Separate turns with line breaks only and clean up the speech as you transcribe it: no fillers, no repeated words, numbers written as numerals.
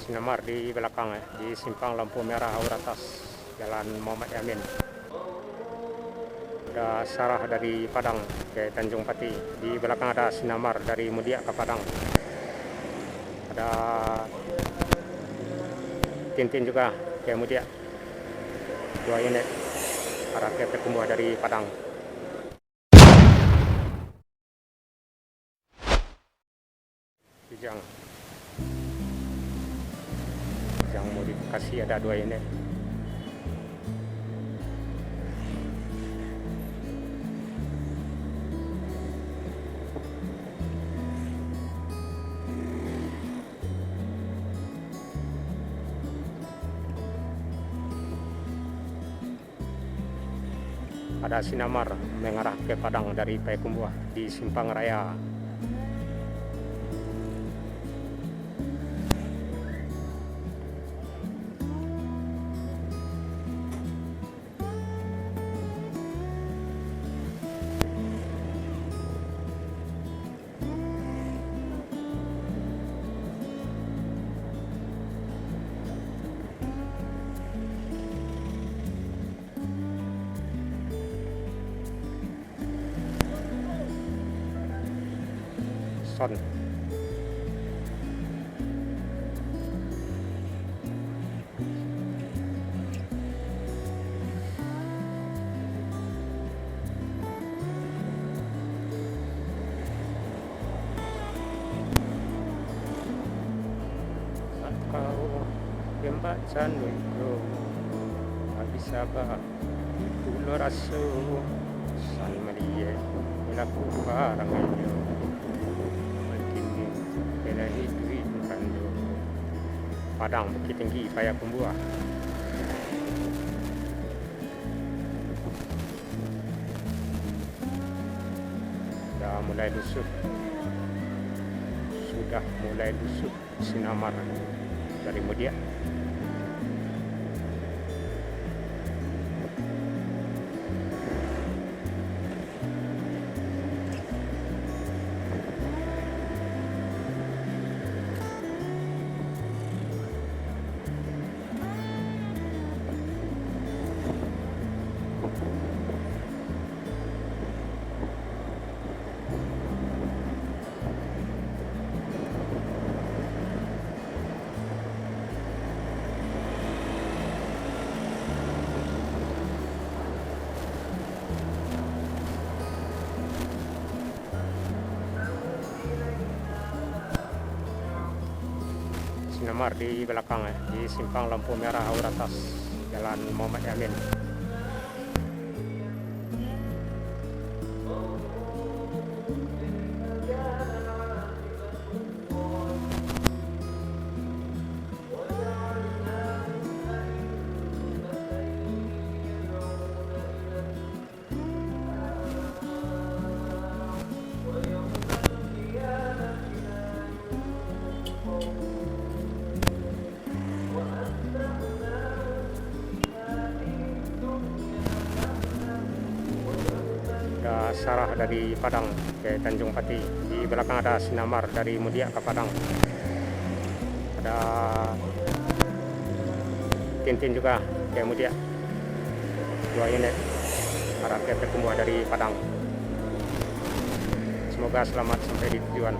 Sinamar di belakang di simpang lampu merah Aur Atas Jalan Muhammad Yamin. Ada Sarah dari Padang ke Tanjung Pati. Di belakang ada Sinamar dari Mudia ke Padang. Ada Tintin juga ke Mudia. 2 unit arah ke Pekumbuh dari Padang. Kijang modifikasi ada 2 unit. Ada Sinamar mengarah ke Padang dari Payakumbuh di Simpang Raya. Son kau pembacaan itu habis apa itu lo rasu san malie ilaku barang itu kini kena hidup kando Padang Bukit Tinggi Payakumbuh. Sudah mulai lusuh Sinamar dari Mudia. Sinamar di belakang di simpang lampu merah Aur Atas Jalan Muhammad Yamin. Ada Sarah dari Padang ke Tanjung Pati. Di belakang ada Sinamar dari Mudia ke Padang. Ada Tintin juga ke Mudia. 2 unit arah ke Pekumbuh dari Padang. Semoga selamat sampai di tujuan.